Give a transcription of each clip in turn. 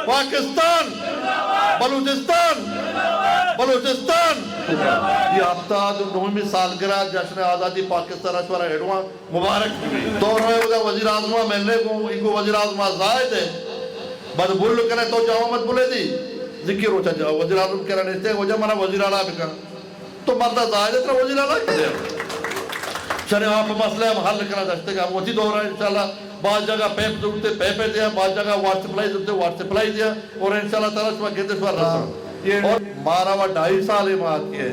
پاکستان بلوچستان بلوچستان یہ ہفتہ 9ویں سالگرہ جشن آزادی پاکستان اشورہ ہیڈواں مبارک تو رہے ہوگا وزیر اعظم ملنے کو ان کو وزیر اعظم زائد ہے بس بھول کرنے تو جاؤ مت بھولے دی ذکر ہوتا جاؤ وزیر اعظم کہنا نہیں تھے وجہ منا وزیر اعلیٰ بھی کہا تو مردہ زائد ہے تو وزیر اعلیٰ کہتے ہیں چلے آپ مسئلہ ہم حل کرنا چاہتے ہیں ہم وہی دور ہے انشاءاللہ بعض جگہ پیپ ضرورتے پیپے دیا بعض جگہ واٹ سپلائی ضرورتے واٹ سپلائی دیا اور انشاءاللہ تعالیٰ شما گھتے شما رسا اور 12 سال اماد کیے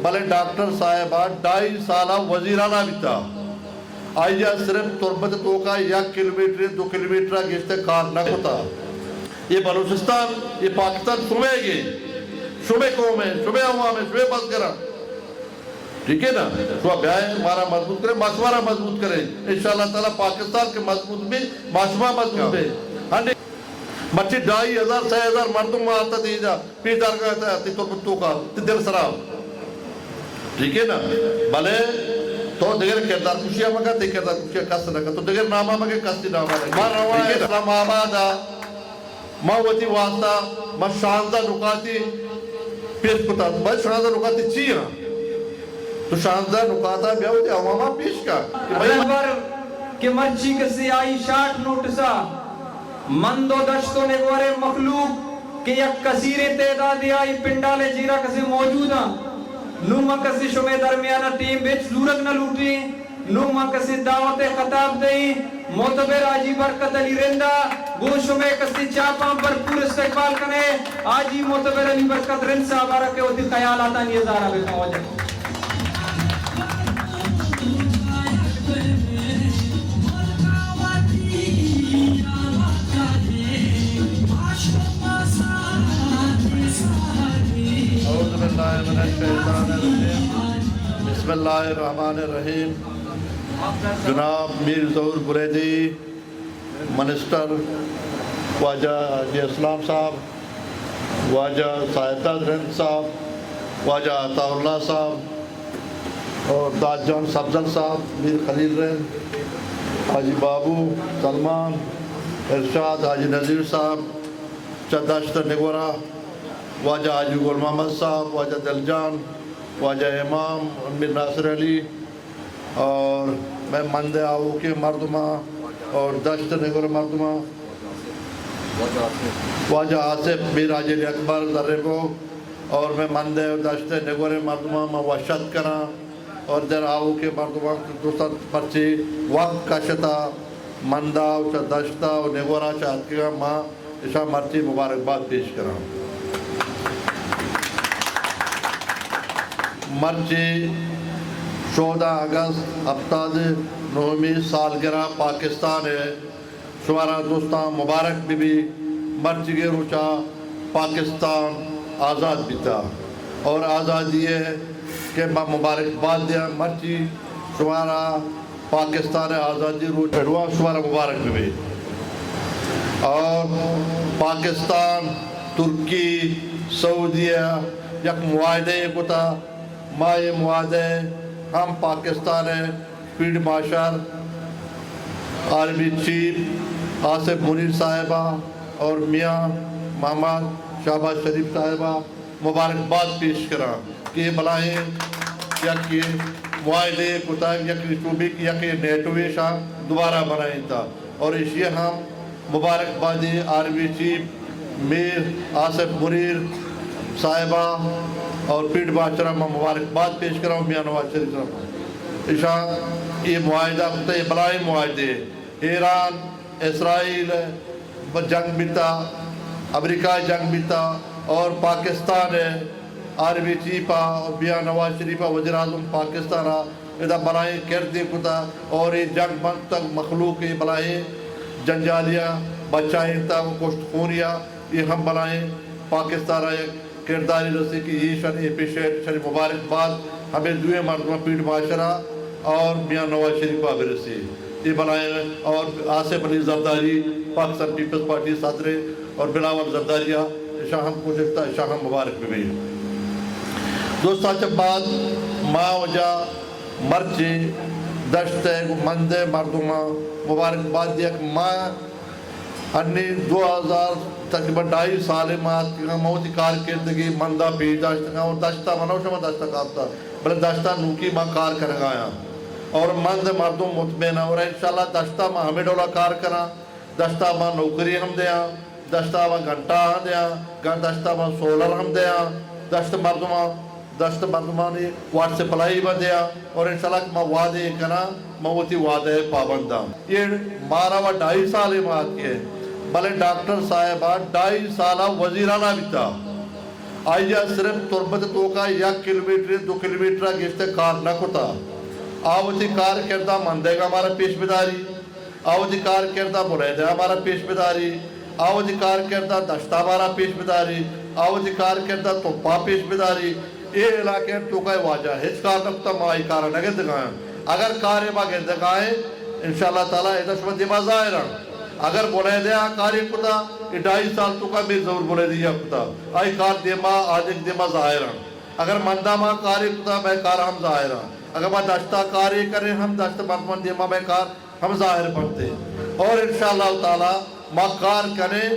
بلے ڈاکٹر صاحبہ 2.5 سالہ وزیر اعلیٰ بھی تھا آئیہ صرف تربت تو کا 1 کلومیٹر 2 کلومیٹر گشتے کار نہ ہوتا یہ بلوچستان یہ پاکستان صوبے گئے صوبے قوم ہے صوبے عوام ہے صوبے بس کرا ٹھیک ہے نا صوبہ بیائے ہمارا مضبوط کرے معاشمہ مضبوط کرے انشاءاللہ تعالیٰ پاکستان کے مضبوط بھی معاشمہ مضبوط ہے مچی 2,500 3,000 مردوں میں آتا دیجا پیدار کا آتا ہے تی تربتوں کا تی دل سراب ٹھیک ہے نا بلے تو دیگر کردار کشیہ مگا تی کردار کشیہ کس لگا تو دیگر نامہ مگے کسی نامہ لگا ماں روایہ اسلام آبادا ماں وطی واسطہ ماں شاندہ نکاتی پیش کتا ماں شاندہ نکاتی چیئے تو شاندہ نکاتا بیا ہوتی عوامہ پیش کا کہ مرچی کسی آئی 60 نوٹسا مندو دشتوں نے گوارے مخلوق کہ یک کثیر تعدادی آئی پنڈالے جیرہ کسی موجودا نوما کسی شمع درمیانہ ٹیم بیچ زورت نہ لوٹی نوما کسی دعوت خطاب دئی معتبر آجی برکت علی رندہ گو شمع کسی چاپاں پر پور استقبال کنے آجی معتبر علی برکت رند صاحب رکھے ہوتی خیال آتا نہیں زارہ بے موجہ بسم اللہ الرحمن الرحیم جناب میر ظہور بریدی منسٹر خواجہ حاجی اسلام صاحب خواجہ سائدہ رند صاحب خواجہ عطا اللہ صاحب اور داد جان سبزل صاحب میر خلیل رند حاجی بابو سلمان ارشاد حاجی نظیر صاحب چداشت نگورہ خواجہ حاجی گل محمد صاحب خواجہ دلجان خواجہ امام امیر ناصر علی اور میں مندے آؤ کے مردمہ اور دشت نگر مردمہ خواجہ آصف میر حاجی اکبر ذرے اور میں مندے اور دشت نگر مردمہ میں وشت کرا اور در آؤ کے مردمہ دوسر پرچی وقت کشتا مندہ دشتہ اور نگورہ چاہت کے ماں اشاہ مرچی مبارکباد پیش کرا مرچی 14 اگست 9ویں سالگرہ پاکستان ہے شمارا دوستان مبارک بھی مرچی کے روچا پاکستان آزاد بھی تھا اور آزادی ہے کہ میں مبارک باد دیا مرچی شمارا پاکستان آزادی روچا شمارا مبارک بھی اور پاکستان ترکی سعودیہ یک معاہدے کو تھا ماں یہ معاہدے ہم Pakistan field marshal army chief Asif Munir صاحبہ اور میاں محمد شہباز شریف صاحبہ مبارکباد پیش کرا کہ بلائیں یک معاہدے کو تھا یک نیٹوے شاہ دوبارہ بنائیں تھا اور اسے ہم مبارکبادی آرمی چیف میر آصف منیر صاحبہ اور پیٹ بادشاہ میں مبارکباد پیش کراؤں میاں نواز شریف صاحب اشاں یہ معاہدہ یہ بلائی معاہدے ایران اسرائیل جنگ بھی تھا امریکہ جنگ بھی تھا اور پاکستان ہے آرمی چیفہ اور میاں نواز شریفہ وزیر اعظم پاکستان ادھا بلائی کردے کو تھا اور یہ جنگ بند تک مخلوق یہ بلائی جنجالیہ بچائیں تھا وہ کشت خونیہ یہ ہم بلائیں پاکستان آئے کرداری رسی کی یہ شن اپیشیٹ شن مبارکباد ہمیں دوئے مردمہ پیٹ معاشرہ اور میاں نواز شریف کو بھی رسی یہ بلائیں اور آصف علی زرداری پاکستان پیپلز پارٹی صدرے اور بلاول زرداریہ شاہم کوششتہ شاہم مبارک بھی دوستا جب بعد ماں وجہ مرچی دشتے مندے مردمہ مبارکباد دیا کہ ماں 2000 تقریباً 2.5 سال موتی کارکردگی مندہ پیش داشتگا اور داشتہ منوشہ داشتہ کافتا بلے داشتہ نوکی ماں کار کرگایا اور مند مردم مطمئن اور انشاءاللہ داشتہ ماں ہمیں ڈولا کار کرا داشتہ ماں نوکری ہم دیا داشتہ ماں گھنٹہ ہم دیا داشتہ ماں سولر ہم دیا داشتہ مردمانی وارڈ سے پلائی با دیا اور انشاءاللہ ماں وعدے کنا موتی وعدے پابندہ یہ مارا وہ 2.5 سال مات کے بلے ڈاکٹر صاحبہ 2.5 سالہ وزیرانہ بھی تھا آئیجا صرف تربت توکا 1 کلومیٹر 2 کلومیٹر گشتے کار نہ کتا آوتی کار کردہ مندے گا ہمارا پیش بداری آوتی کار کردہ مریدہ ہمارا پیش بداری آوتی کار کردہ دشتہ ہمارا پیش بداری آوتی کار کردہ توپا پیش بداری یہ علاقے توکا واجہ ہیچ کار نکتا مائی کارا نگے دکھائیں اگر کارے باگے دکھائیں انشاءاللہ تعالیٰ ادھر شمت دیما ظاہرہ اگر بولے دیا کاری کتا یہ 2.5 سال تو کا بھی ضرور بولے دیا کتا آئی کار دیما آجک دیما ظاہرہ اگر مندہ ماں کاری کتا میں کار ہم ظاہرہ اگر ماں داشتہ کاری کریں ہم داشتہ مردمان دیما میں کار ہم ظاہر پڑھتے اور انشاءاللہ تعالیٰ ماں کار کریں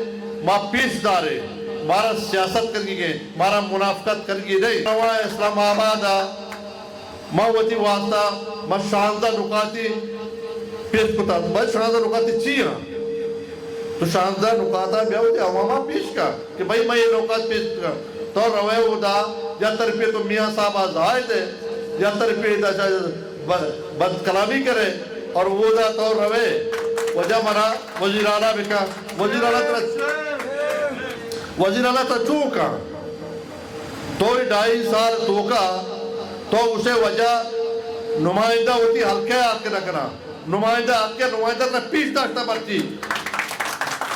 ماں پیش دارے مارا سیاست کر گئے مارا منافقت کر گئی نہیں نوہ اسلام آبادا ماں وطی واسطہ ماں شاندہ نکاتی پیش کتا ماں شاندہ نکاتی چیئے تو شاندہ نکاتا بیا ہوتی عوامہ پیش کا کہ بھائی میں یہ نکات پیش کا تو روے ہو دا یا ترپی تو میاں صاحب آزائے دے یا ترپی دا بد کلامی کرے اور وہ دا تو روے وجہ منا وزیرانہ بکا وزیرانہ تا چوکا تو 2.5 سال توکا تو اسے وجہ نمائندہ ہوتی ہلکے آت کے رکھنا نمائندہ آت کے نمائندہ نے پیش داشتا مرچی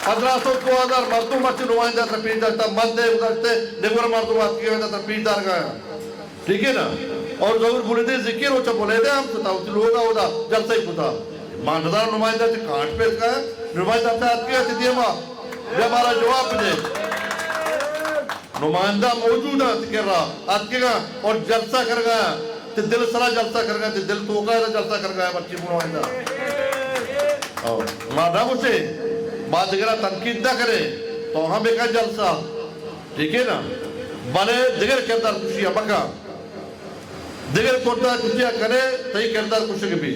1500-2000 مردم مرچی نمائندہ نے پیش داشتا مندے ادھاشتے نگور مردم آت کے وجہ پیش دار گیا ٹھیک ہے نا اور ضرور بولے دے ذکر ہوچا بولے دے ہم ستا ہوتی لوگا ہوتا جلسہ ہی پتا مانددار نمائندہ سے کانٹ پیش گیا نمائندہ سے آت کے وجہ دیئے ماں یہ ہمارا جواب دے نمائندہ موجود ہے کہہ رہا آت کے گا اور جلسہ کر گیا تے دل سرا جلسہ کر گیا تے دل توکا ہے جلسہ کر گیا بچی نمائندہ مانا اسے بات دیگر تنقید نہ کرے تو ہم ایک جلسہ ٹھیک ہے نا بلے دیگر کردار کشیہ بکا دیگر کردار کشیہ کرے تئی کردار کشیہ بھی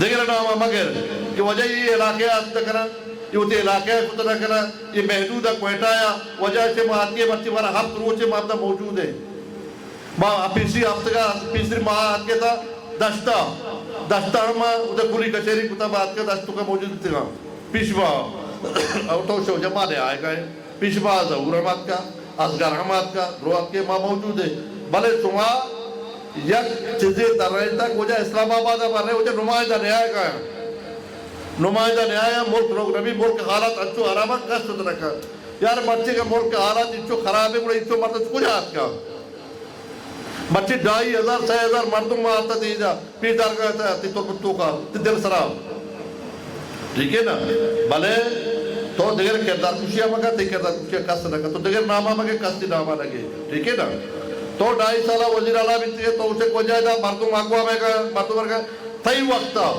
دیگر نام مگر کہ وجہ یہ علاقے آتا کرنا یہ ہوتے علاقے فتنہ کرنا یہ محدود ہے کوئٹہ آیا وجہ سے ماں آتی ہے بچی مارا ہفت روچے ماردہ موجود ہے ماں پیسی ہفت کا پیسری ماں آت کے تھا دشتہ ہم ادھر پوری کچھری کتا بات کے دشتوں کا موجود تھا پیشوا تو شو جمع لے آئے گئے پیشوا ظہور احمد کا اصغر احمد کا روحات کے ماں موجود ہے بلے شما یک چیزیں در رہے تک وجہ اسلام آباد بار رہے وجہ نمائندہ نہیں آئے گئے نمائندہ نہیں آیا ملک لوگ نبی ملک حالات اچھو حرامت کشت رکھا یار بچے کا ملک حالات اچھو خراب ہے بڑا اچھو مردت کچھ آت کا بچے 2,500 6,000 مردم میں آتا تھی جا پیش دار کا آتا ہے تو کا دل سراب ٹھیک ہے نا بلے تو دیگر کردار کشیہ مگا تی کردار کشیہ کس لگا تو دیگر نامہ مگے کسی نامہ لگے ٹھیک ہے نا تو 2.5 سالہ وزیر اعلیٰ بھی تھے تو اسے کو جائے دا مردم آگوا میں گا مردم ورگا تھی وقتا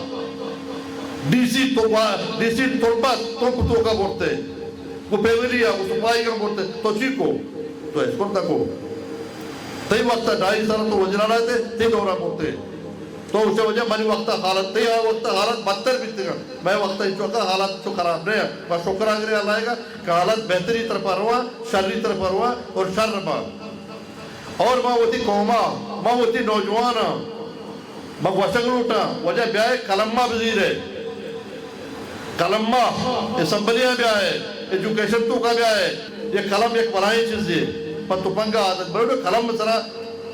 ڈی سی طلبات تو کتوں کا بورتے کو پیولیا کو سپائی کا بورتے تو چیکو تو اس کو تکو تھی وقتا 2.5 سالہ تو وزیر اعلیٰ تھے تی دورہ بورتے تو اسے وجہ منی وقتا حالت تی وقتا حالت بدتر بھی تھا میں وقتا ہی چوکا حالت چو خراب رہے میں شکر آگرے اللہ گا کہ حالت بہتری طرف رہا شرری طرف رہا اور شر رہا اور ماں ہوتی قومہ ماں ہوتی نوجوانہ ماں وشنگ لوٹا وجہ بیائے کلمہ بزیر ہے کلمہ اسمبلیاں بھی آئے ایجوکیشن تو کا بھی آئے یہ کلم ایک بلائی چیز ہے پر تو پنگا عادت بڑھو کلم سرا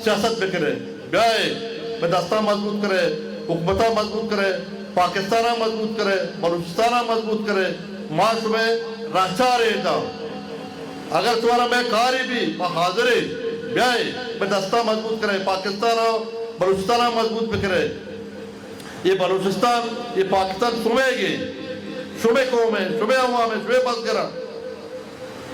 سیاست میں کرے بیائے میں دستہ مضبوط کرے حکمتہ مضبوط کرے پاکستانہ مضبوط کرے بلوچستانہ مضبوط کرے معاش میں راچہ رہے تھا اگر تمہارا میں کاری بھی میں حاضرے بیائے میں دستہ مضبوط کرے پاکستانہ بلوچستانہ مضبوط بکرے یہ بلوچستان یہ پاکستان صوبے گے صوبے قوم ہے صوبے عوام ہے صوبے بس کرا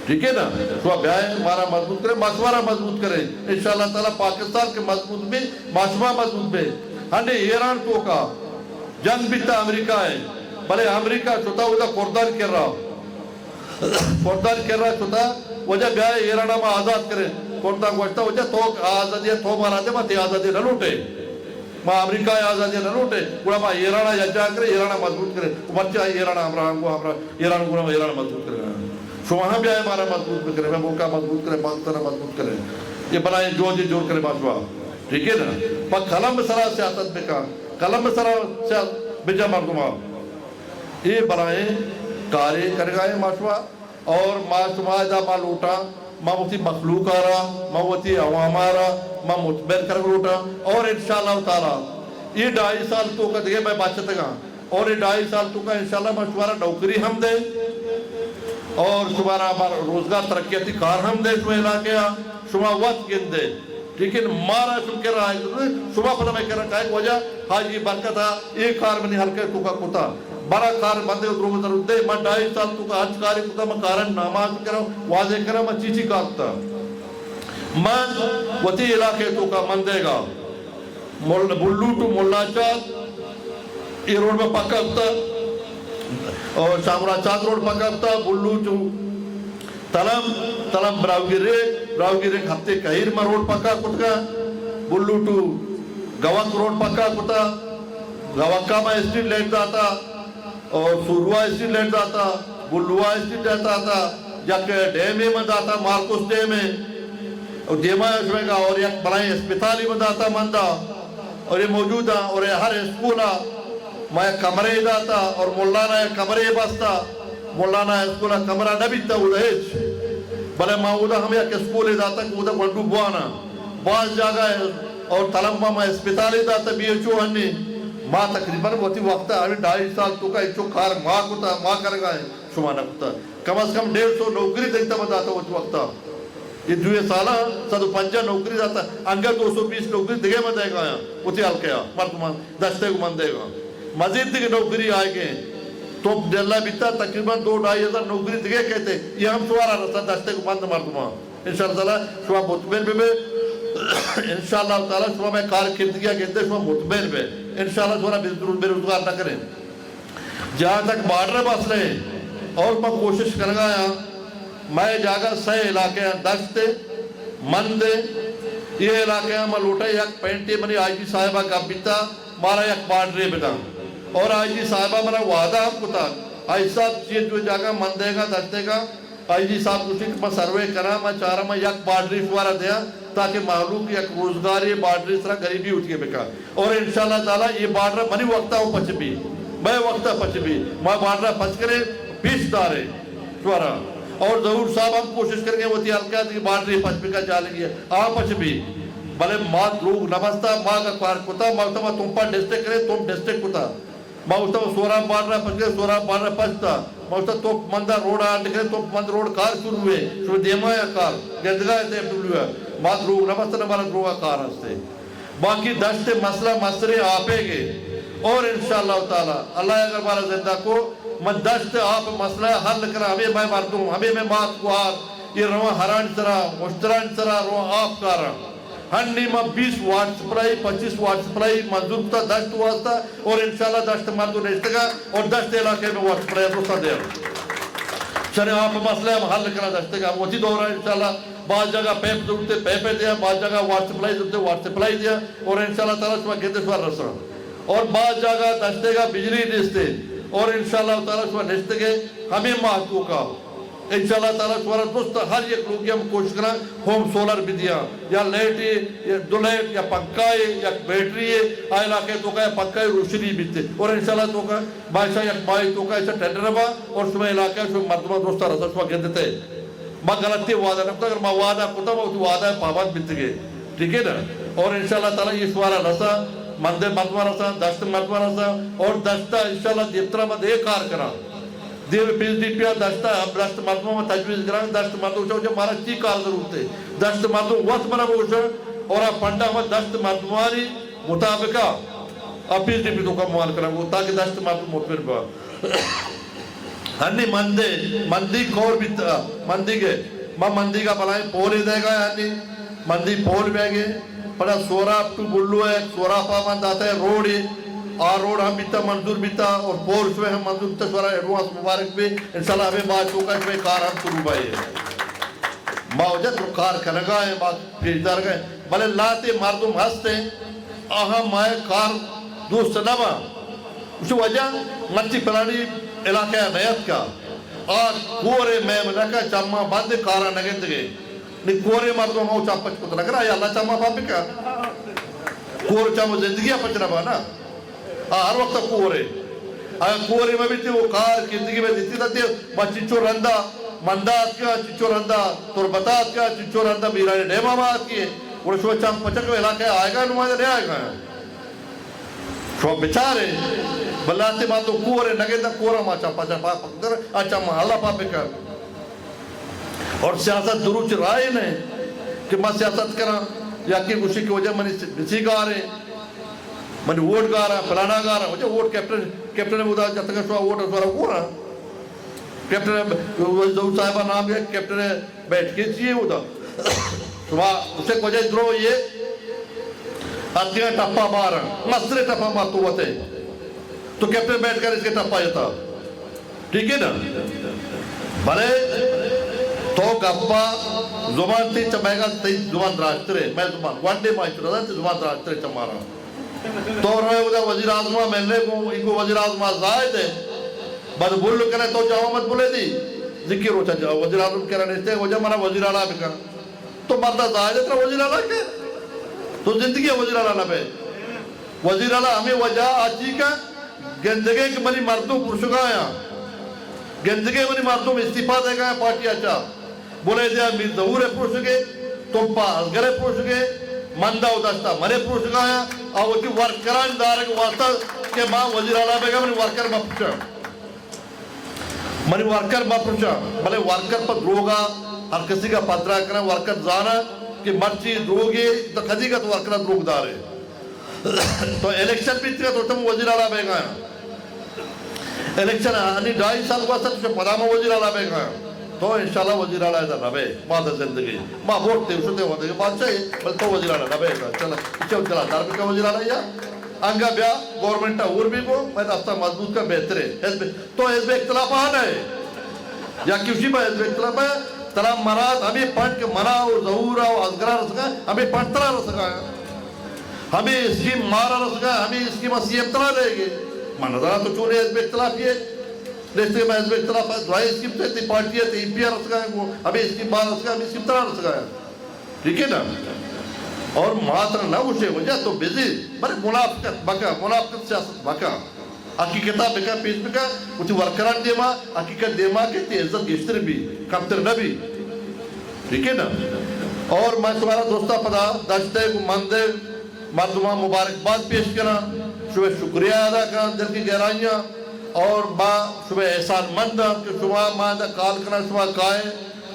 ٹھیک ہے نا شوہ بیائے ہمارا مضبوط کرے معاشمہ مضبوط کرے انشاءاللہ تعالیٰ پاکستان کے مضبوط بھی معاشمہ مضبوط بھی ہنڈے ایران تو کا جنگ بھی تا امریکہ ہے بلے امریکہ چھوٹا ہوتا قردان کر رہا فردان کر رہا چھتا وجہ گئے ایرانا ما آزاد کرے فردان گوشتا وجہ تو آزادی تو مارا دے ما تی آزادی نہ لوٹے ما امریکہ آزادی نہ لوٹے گوڑا ما ایرانا یجا کرے ایرانا مضبوط کرے مرچہ ایرانا ہمراہاں کو ایرانا گوڑا ما ایرانا مضبوط کرے شوہاں بھی آئے ہمارا مضبوط کرے میں موقع مضبوط کرے پاکستان مضبوط کرے یہ بنائے جو جی جوڑ کرے باشوا ٹھیک ہے نا پا قلم بسرا سیاست بکا قلم بسرا سیاست بجا مردمہ یہ بنائے کارے کر گئے ماشوا اور ماشوا دا ما لوٹا ما وتی مخلوق آرا ما وتی عوام آرا ما متبر کر لوٹا اور انشاءاللہ تعالی یہ 2.5 سال تو کا دے میں بچت گا اور یہ 2.5 سال تو کا انشاءاللہ مشورہ نوکری ہم دے اور شمارا روزگار ترقیاتی کار ہم دے شما علاقے شما وقت گن دے لیکن مارا شما کر رہا ہے شما پتہ میں کر رہا ہے وجہ حاجی برکت ہے ایک کار منی ہلکے تو کا کتا بڑا کار بندے ادھر ادھر دے میں 2.5 سال تو کا حج کاری کتا میں کارن ناماز کرا واضح کرا میں چیچی کارتا من وطی علاقے تو کا من دے گا بلو تو مولا چاند یہ روڈ میں پکا ہوتا اور شامرا چاند روڈ پکا ہوتا بلو تو تلم براوگیرے ہفتے کہیر میں روڈ پکا کتا بلو تو گوک روڈ پکا کتا گوکا میں اسٹریٹ لیٹ داتا اور سوروا اسٹریٹ لیٹ داتا بلوا اسٹریٹ لیٹ داتا یک ڈیم میں داتا مارکوس ڈیم میں اور دیما ہے گا اور یک بلائیں اسپتالی میں داتا مندہ اور یہ موجود ہے اور یہ ہر اسکولہ میں کمرے داتا اور مولانا کمرے بستا مولانا اسکولہ کمرہ نبیتا ہو دہیچ بلے ماہودہ ہم یک اسکولے داتا کہ ادھا ونڈو بوانا بعض جاگہ ہے اور طلبہ میں اسپتالی داتا بی ایچ او ہنی ماں تقریباً وقتی وقت ہے 2.5 سال تو کا ایچو کار ماں کتا ماں کر گئے شما نہ کتا کم از کم 150 نوکری دیکھتا میں داتا وقت وقتا یہ 2 سالہ 150 نوکری داتا انگا 220 نوکری دیگے میں دے گا وقتی حل کیا مردمان دستے کو من دے گا مزید دیگے نوکری آئے گئے تو اللہ بیتا تقریباً 2-2.5 ہزار نوکری دیگے کہتے یہ ہم سوارا رسا دستے کو مند مردمان انشاءاللہ شما مطمئن بھی انشاءاللہ تعالی شما میں کار کردگیہ کہتے شما مطمئن بھی انشاءاللہ شما بے روزگار نہ کریں جہاں تک بارڈر بس رہے اور میں کوشش کر گیا میں جاگا سہ علاقے ہیں دشتے مندے یہ علاقے ہیں میں لوٹا یک پینٹی منی آئی جی صاحبہ کا بیتا مارا یک بارڈرے بیتا اور آئی جی صاحبہ منہ وعدہ ہم کتا آئی صاحب چیز جو جاگا مندے گا دشتے کا آئی جی صاحب کچھ میں سروے کرا میں چاہ رہا میں یک بارڈری شوارا دیا تاکہ معلوم یک روزگار یہ بارڈری اس طرح غریبی اٹھ کے بکا اور انشاءاللہ تعالیٰ یہ بارڈر منی وقتہ ہوں پچ بھی میں وقتہ پچ بھی میں بارڈر پچ کرے 20 دارے شوارا اور ضرور صاحب ہم کوشش کریں گے وہ تیار کہ بارڈری پچ بکا چالیں گے پچ بھی بلے ماں لوگ نمستا ماں کا کار کتا ماں تم پر ڈسٹک کرے تم ڈسٹک کتا ماں سورا بارڈر پچ گئے سورا بارڈر پچتا ماں تو مندہ روڈ آن نکلے تو مند روڈ کار شروع ہوئے شروع دیما ہے کار گردگاہ ہے FW ہے ماں لوگ نمستا نمارا روگا کار ہستے باقی دشت مسئلہ مسئلے آپے گے اور انشاءاللہ تعالی اللہ اگر بارا زندہ کو من دشت آپ مسئلہ حل کرا ہمیں میں مردوں ہمیں میں مات کو یہ رواں ہران سرا مشتران سرا رواں آپ کارا ہنی میں 20 واٹ سپلائی 25 واٹ سپلائی منظور کتا دشت واسطہ اور انشاءاللہ دشت مردوں نشتے گا اور دشت علاقے میں واٹ سپلائی روسا دیا چنے آپ مسئلہ ہم حل کرا دشتے گا وہی دورہ انشاءاللہ بعض جگہ پیپ ضرورتے پیپے دیا بعض جگہ واٹ سپلائی ضرورتے واٹ سپلائی دیا اور انشاءاللہ تعالیٰ شما گندے شوار رسا اور بعض جگہ دشتے گا بجلی نشتے اور انشاءاللہ تعالیٰ شما نشتے گے ہمیں مہتو کا انشاءاللہ تعالیٰ شما دوست ہر ایک لوگی ہم کوشش کرنا ہوم سولر بھی دیا یا لیٹی یا دو لیٹ یا پنکھائی یا بیٹری آئے علاقے تو کا یا پنکھائی روشنی بھی تے اور انشاءاللہ تو کا بادشاہ یک مائی تو کا ایسا ٹینڈر با اور شما علاقے شما مردمہ دوستہ رسا شما گندتے میں غلطی وعدہ نکتا اگر میں وعدہ کتا میں تو وعدہ پابند بیت گئے ٹھیک ہے نا اور انشاءاللہ تعالیٰ یہ شوارہ رسا مندے مردمہ رسا دشت مردمہ رسا اور دشتہ انشاءاللہ دیبترہ میں دے کار کرا دیو پیس ڈی پیا دشتہ اب دشت مردمہ میں تجویز کران دشت مردمہ جو مارا چی کار ضرورت ہے دشت مردمہ وقت منہ بوشا اور اب پنڈا میں دشت مردمانی مطابقہ اب پیس ڈی پی تو کا موال کرا تاکہ دشت مردمہ مطمئن با ہنی مندی کور بھی مندی گئے میں مندی کا بلائیں پولی دے گا ہنی مندی پول میں گئے پڑا سورا تو بلو ہے سورا پامند آتا ہے روڑی اور روڈ ہم بیتا منظور بیتا اور پورس میں ہم منظور بیتا شوارا ایڈوانس مبارک بھی انشاءاللہ ہمیں بات چوکا اس میں کار ہم شروع بھائی ہے موجد رو کار کنگا ہے بات پیشدار گئے بلے لاتے مردم ہستے اہم مائے کار دوست نبا اسی وجہ مرچی پلانی علاقہ نیت کا اور کورے میں منکا چاما باندے کارا نگند گئے نہیں کورے مردم ہو چاپ پچ کو لگ رہا ہے اللہ چاما باندے کا کور چاما زندگیاں پچ رہا نا ہر وقت کورے کورے میں بھی تھی وہ کار زندگی میں دیتی تھی با چچو رندہ مندات کا چچو رندہ تربتات کا چچو رندہ میرانے ڈیمہ بات کیے وہ شو چام پچک میں علاقہ آئے گا نمائدہ نہیں آئے گا شو بچارے بلاتے ماں تو کورے نگیندہ کورا ماں چاپا چاپا پکتر اچھا ماں اللہ پاپے کر اور سیاست دروچ رائے نے کہ میں سیاست کرا یا کہ اسی کی وجہ منی بسی گا رہے منی ووٹ گا رہا پلانا گا رہا وجہ ووٹ کیپٹن نے بودا جاتا کہ شوہ ووٹ اسوارا کو رہا کیپٹن دو صاحبہ نام ہے کیپٹن نے بیٹھ کے چیئے ہوتا شوہ اسے وجہ درو یہ آتیاں ٹپا مارا مصرے ٹپا مار تو ہوتے تو کیپٹن بیٹھ کر اس کے ٹپا جاتا ٹھیک ہے نا بھلے تو گپا زبان تھی چمائے گا تی زبان دراجترے میں زبان وان ڈے مائی چرا تی زبان دراجترے چمارا تو رہے ہوتا وزیر اعظمہ ملنے کو ان کو وزیر اعظمہ زائد ہے بعد بولو کرنے تو جاؤ مت بولے دی ذکر ہو چاہ جاؤ وزیر اعظم کہنا نہیں تھے وجہ مانا وزیر اعلیٰ بکا تو مردہ زائد ہے ترہ وزیر اعلیٰ کے تو زندگی ہے وزیر اعلیٰ نہ بے وزیر اعلیٰ ہمیں وجہ آجی کا گندگے کے منی مردوں پرشگایا گندگے منی مردوں میں استعفیٰ دے گا پارٹی اچھا بولے دیا میر ظہور پرشگے تم پا ازگرے پرشگے مندہ اداشتا مرے پرشگایا اور وہ کی ورکران دارے کے واسطہ کہ ماں وزیر اعلیٰ بے گا منی ورکر ما پرشا منی ورکر ما پرشا بلے ورکر پر دروگا ہر کسی کا پترہ کرنا ورکر زانا کہ مرچی دروگی تو کھدی کا تو ورکر دروگ دارے تو الیکشن بھی تھے تو تم وزیر اعلیٰ بے گا الیکشن آنی 2.5 سال ہوا سا تو پدا میں وزیر اعلیٰ بے گا تو انشاءاللہ وزیر اعلیٰ ادھر نبے مادہ زندگی ماں ووٹ تے اسے ہوتے ہیں بادشاہ ہی بل تو وزیر اعلیٰ نبے گا چلا دار کا وزیر اعلیٰ یا انگا بیا گورنمنٹا اور بھی کو میں راستہ مضبوط کا بہتر ہے تو حزب اختلاف آنا ہے یا کسی با حزب اختلاف ہے تلام مراد ہمیں پانچ کے منع و ظہورہ و ازگرہ رسکا ہمیں پانچ طرح رسکا ہمیں اس کی مارا رسکا ہمیں اس کی مسیح طرح لے گے میں نظرہ تو چونے حزب اختلاف یہ لیکن میں حزب اختلاف ہے دعائی اس کی تی پارٹی ہے تی امپیہ رسکا ہے ہمیں اس کی بار رسکا ہمیں اس کی طرح رسکا ہے ٹھیک ہے نا اور مہاتر نہ اسے وجہ تو بیزی بڑے منافقت بکا منافقت سیاست بکا حقیقتہ بکا پیش بکا اچھی ورکران دیما حقیقت دیما کے تی عزت گشتر بھی کمتر نبی ٹھیک ہے نا اور میں سوارا دوستہ پدا دشتے کو مندے مردمہ مبارکباد پیش کرنا شبہ شکریہ ادا کرنا دل کی گہرائیاں اور ماں شبہ احسان مند کہ شبہ ماں دا کال کرنا شبہ کائے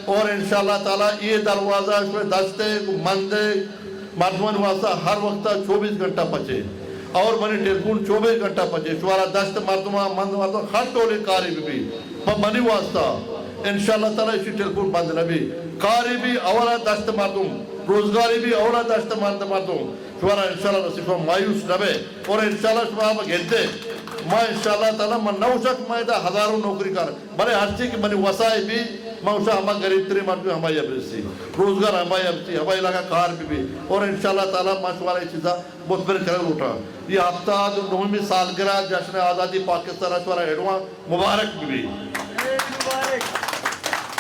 اور انشاءاللہ تعالیٰ یہ دروازہ شبہ دشتے کو مندے مردمان واسطہ ہر وقت 24 گھنٹہ پچے اور منی ٹیلفون 24 گھنٹہ پچے شوارا دشت مردمان مند واسطہ ہر ٹولے کاری بھی منی واسطہ انشاءاللہ تعالیٰ اسی ٹیلفون بند نبی کاری بھی اولا دشت مردم روزگاری بھی اولا دشت مردم شوارا انشاءاللہ نصیب مایوس نبے اور انشاءاللہ شوارا ہم گھنٹے میں انشاءاللہ تعالیٰ میں نوشک میں دا ہزاروں نوکری کر بلے ہر چیز کی منی وسائی بھی میں اسا ہمیں غریب تری مرد بھی ہمیں ابرسی روزگار ہمیں ابرسی ہمیں علاقہ کار بھی اور انشاءاللہ تعالیٰ میں شوارا یہ چیزا مطمئن کرے اٹھا یہ ہفتہ 9ویں سالگرہ جشن آزادی پاکستان شوارا ایڈوان مبارک بھی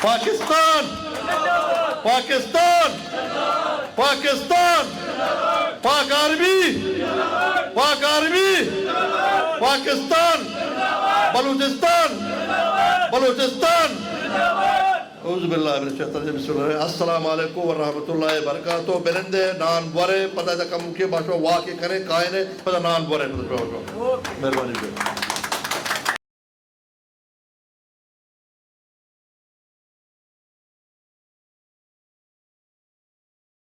پاکستان پاکستان پاکستان پاک عربی پاکستان بلوچستان اعوذ باللہ من الشیطان الرجیم بسم اللہ السلام علیکم ورحمۃ اللہ وبرکاتہ بلندے نان بورے پتہ تھا کم کے باشو واقع کریں کائنے پتہ نان بورے مہربانی